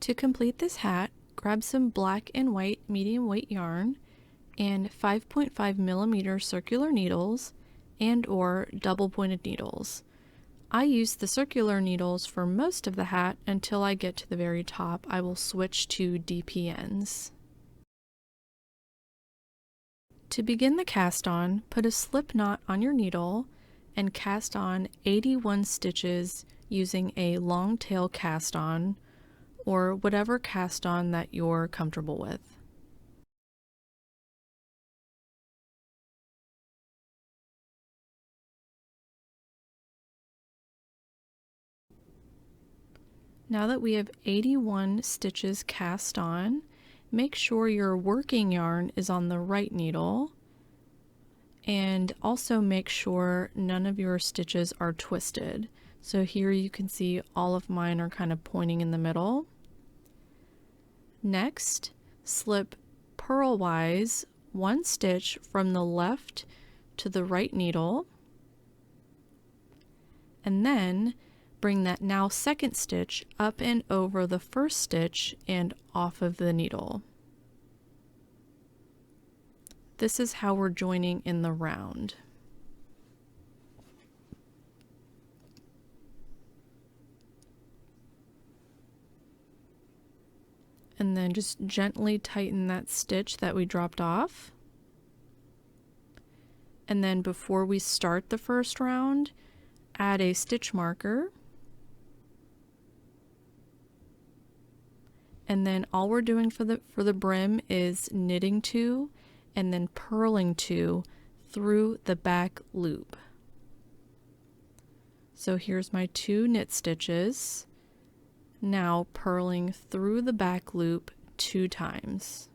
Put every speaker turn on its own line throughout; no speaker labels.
To complete this hat, grab some black and white medium weight yarn and 5.5 millimeter circular needles and or double pointed needles. I use the circular needles for most of the hat until I get to the very top. I will switch to DPNs. To begin the cast on, put a slip knot on your needle and cast on 81 stitches using a long tail cast on or whatever cast on that you're comfortable with. Now that we have 81 stitches cast on, make sure your working yarn is on the right needle, and also make sure none of your stitches are twisted. So here you can see all of mine are kind of pointing in the middle. Next, slip purlwise one stitch from the left to the right needle, and then bring that now second stitch up and over the first stitch and off of the needle. This is how we're joining in the round. And then just gently tighten that stitch that we dropped off. And then before we start the first round, add a stitch marker. And then all we're doing for the brim is knitting 2 and then purling 2 through the back loop. So here's my 2 knit stitches. Now purling through the back loop 2 times.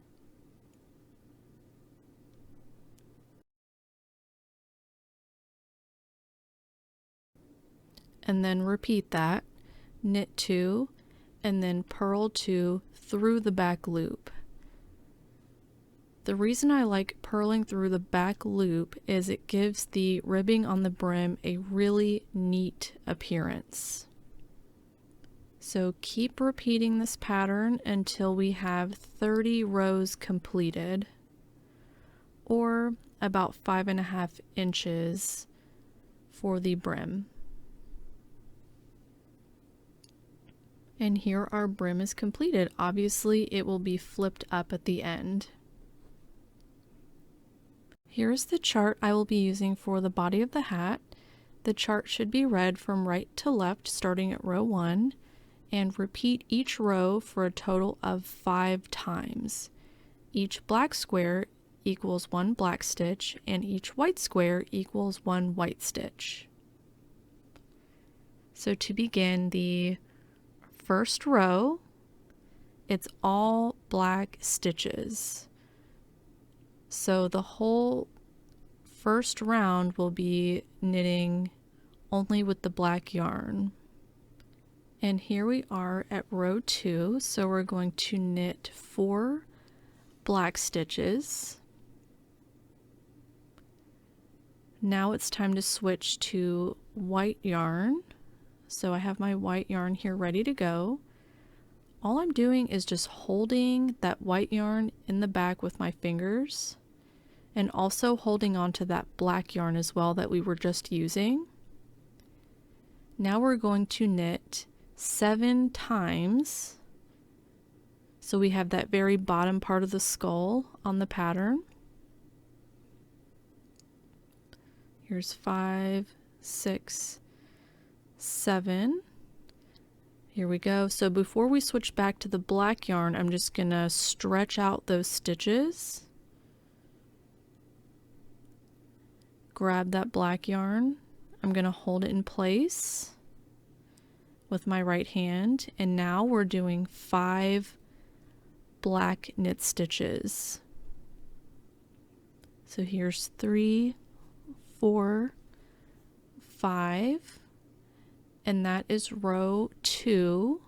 And then repeat that, knit 2, and then purl 2 through the back loop. The reason I like purling through the back loop is it gives the ribbing on the brim a really neat appearance. So keep repeating this pattern until we have 30 rows completed, or about 5.5 inches for the brim. And here our brim is completed. Obviously, it will be flipped up at the end. Here's the chart I will be using for the body of the hat. The chart should be read from right to left, starting at row 1, and repeat each row for a total of 5 times. Each black square equals 1 black stitch, and each white square equals 1 white stitch. So to begin the first row, it's all black stitches. So the whole first round will be knitting only with the black yarn. And here we are at row 2, so we're going to knit 4 black stitches. Now it's time to switch to white yarn. So I have my white yarn here ready to go. All I'm doing is just holding that white yarn in the back with my fingers and also holding on to that black yarn as well that we were just using. Now we're going to knit 7 times. So we have that very bottom part of the skull on the pattern. Here's 5, 6, 7. Here we go. So before we switch back to the black yarn, I'm just gonna stretch out those stitches. Grab that black yarn. I'm gonna hold it in place with my right hand, and now we're doing 5 black knit stitches. So here's 3, 4, 5, and that is row 2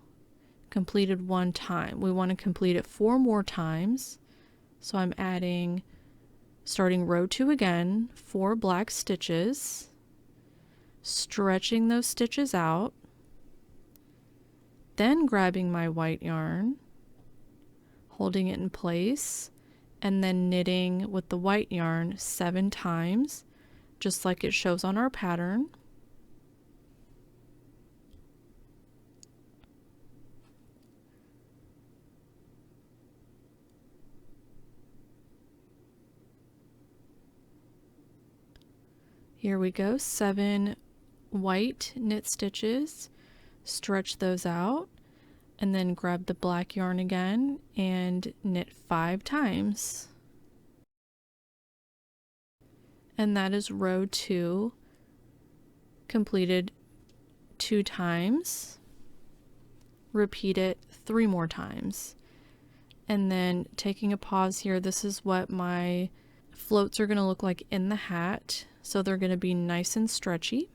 completed 1 time. We want to complete it 4 more times, so I'm adding, starting row 2 again, 4 black stitches, stretching those stitches out, Then grabbing my white yarn, holding it in place, and then knitting with the white yarn 7 times, just like it shows on our pattern. Here we go, 7 white knit stitches, stretch those out, and then grab the black yarn again and knit 5 times. And that is row 2 completed 2 times. Repeat it 3 more times. And then taking a pause here, this is what my floats are going to look like in the hat. So they're going to be nice and stretchy.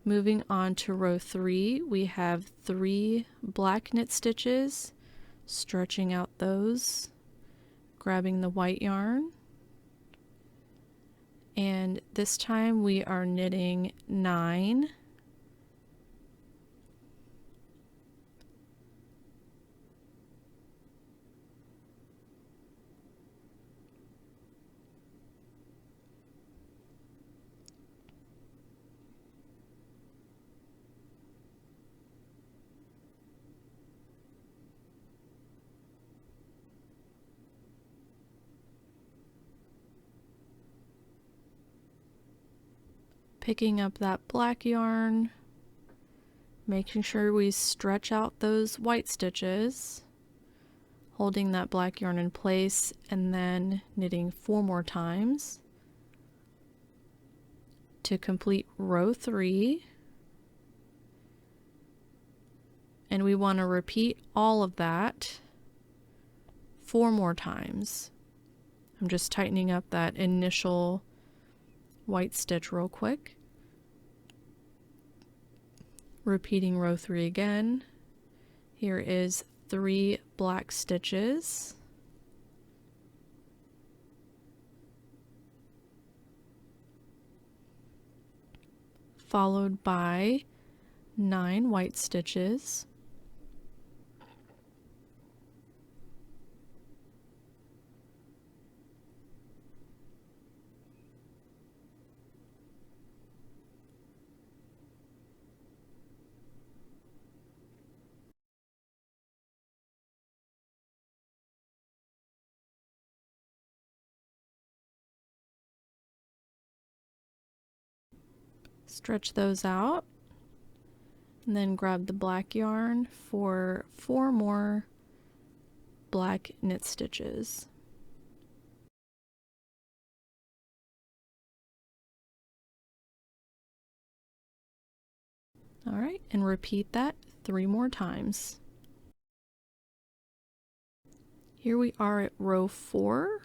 Moving on to row 3, we have 3 black knit stitches, stretching out those, grabbing the white yarn, and this time we are knitting 9. Picking up that black yarn, making sure we stretch out those white stitches, holding that black yarn in place, and then knitting 4 more times to complete row 3. And we want to repeat all of that 4 more times. I'm just tightening up that initial white stitch real quick. Repeating row 3 again. Here is 3 black stitches. Followed by 9 white stitches. Stretch those out, and then grab the black yarn for 4 more black knit stitches. All right, and repeat that 3 more times. Here we are at row 4.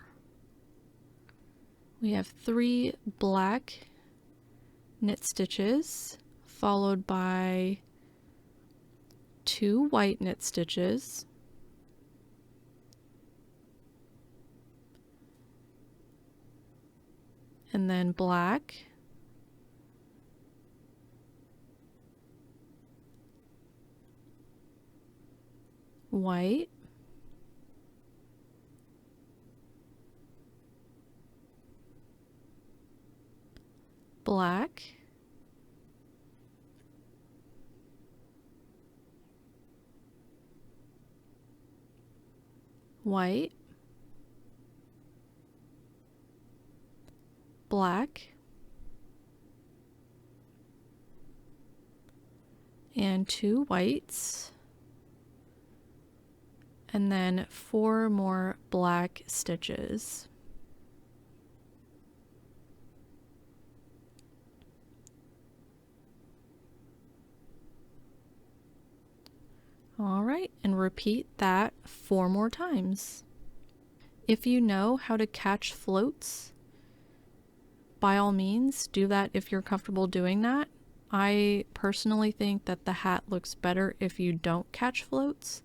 We have 3 black knit stitches, followed by 2 white knit stitches, and then black, white, black, white, black, and 2 whites, and then 4 more black stitches. All right, and repeat that 4 more times. If you know how to catch floats, by all means, do that if you're comfortable doing that. I personally think that the hat looks better if you don't catch floats.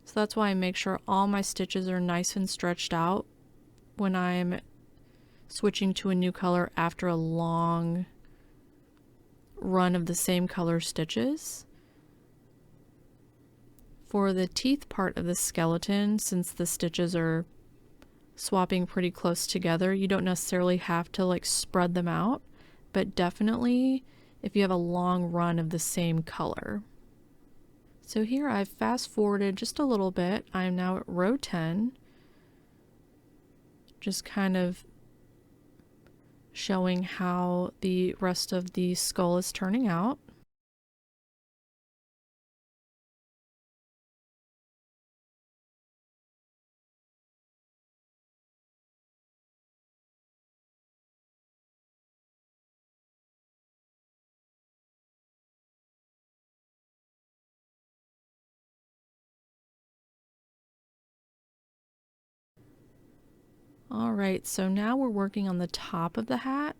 So that's why I make sure all my stitches are nice and stretched out when I'm switching to a new color after a long run of the same color stitches. For the teeth part of the skeleton, since the stitches are swapping pretty close together, you don't necessarily have to like spread them out, but definitely if you have a long run of the same color. So here I've fast forwarded just a little bit. I am now at row 10, just kind of showing how the rest of the skull is turning out. All right, so now we're working on the top of the hat.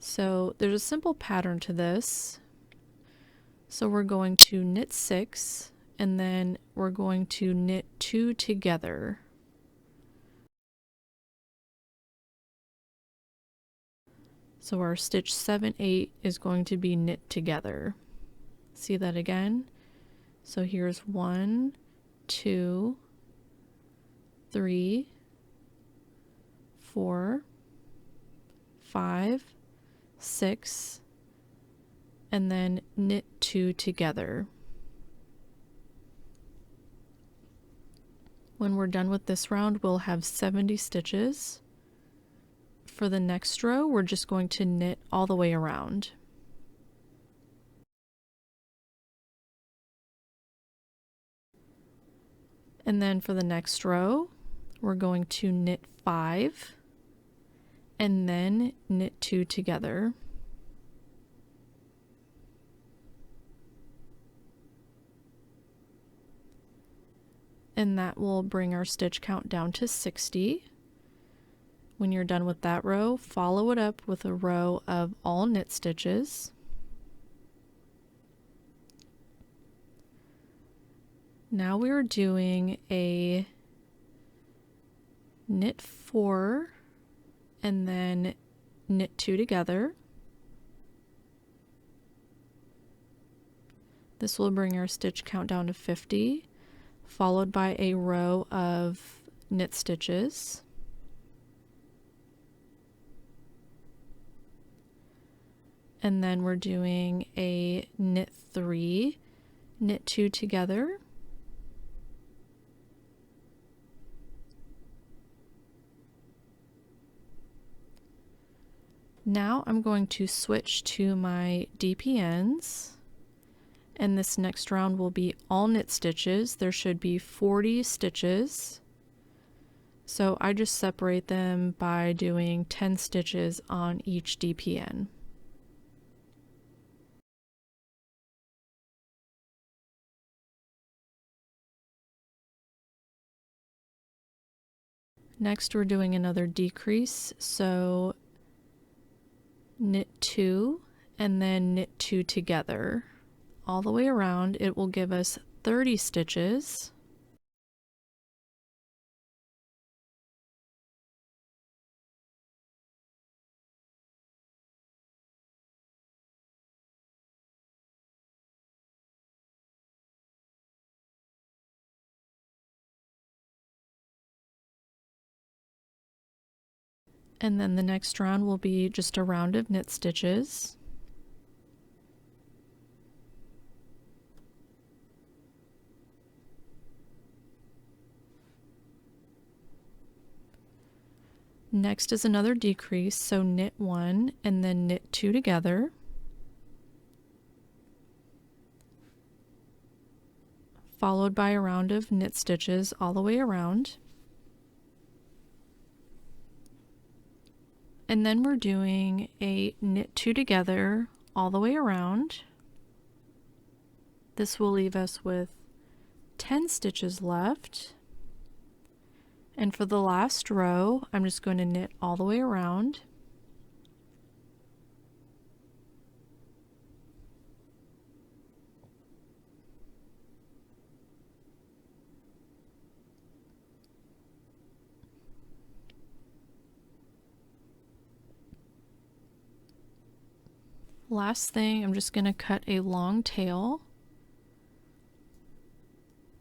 So there's a simple pattern to this. So we're going to knit 6 and then we're going to knit 2 together. So our stitch 7, 8 is going to be knit together. See that again? So here's 1, 2, 3, 4, 5, 6, and then knit 2 together. When we're done with this round, we'll have 70 stitches. For the next row, we're just going to knit all the way around. And then for the next row, we're going to knit 5 and then knit 2 together. And that will bring our stitch count down to 60. When you're done with that row, follow it up with a row of all knit stitches. Now we're doing a knit 4 and then knit 2 together. This will bring our stitch count down to 50, followed by a row of knit stitches. And then we're doing a knit 3, knit 2 together. Now I'm going to switch to my DPNs, and this next round will be all knit stitches. There should be 40 stitches. So I just separate them by doing 10 stitches on each DPN. Next we're doing another decrease, so knit 2 and then knit 2 together. All the way around, it will give us 30 stitches. And then the next round will be just a round of knit stitches. Next is another decrease, so knit 1 and then knit 2 together. Followed by a round of knit stitches all the way around. And then we're doing a knit 2 together all the way around. This will leave us with 10 stitches left. And for the last row, I'm just going to knit all the way around. Last thing, I'm just going to cut a long tail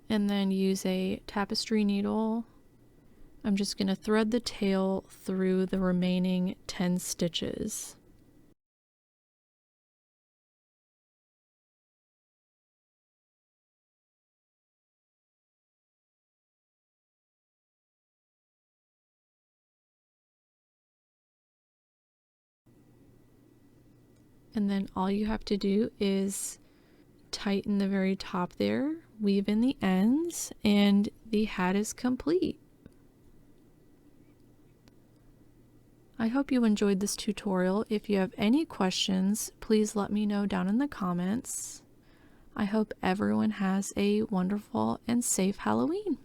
and then use a tapestry needle. I'm just going to thread the tail through the remaining 10 stitches. And then all you have to do is tighten the very top there, weave in the ends, and the hat is complete. I hope you enjoyed this tutorial. If you have any questions, please let me know down in the comments. I hope everyone has a wonderful and safe Halloween.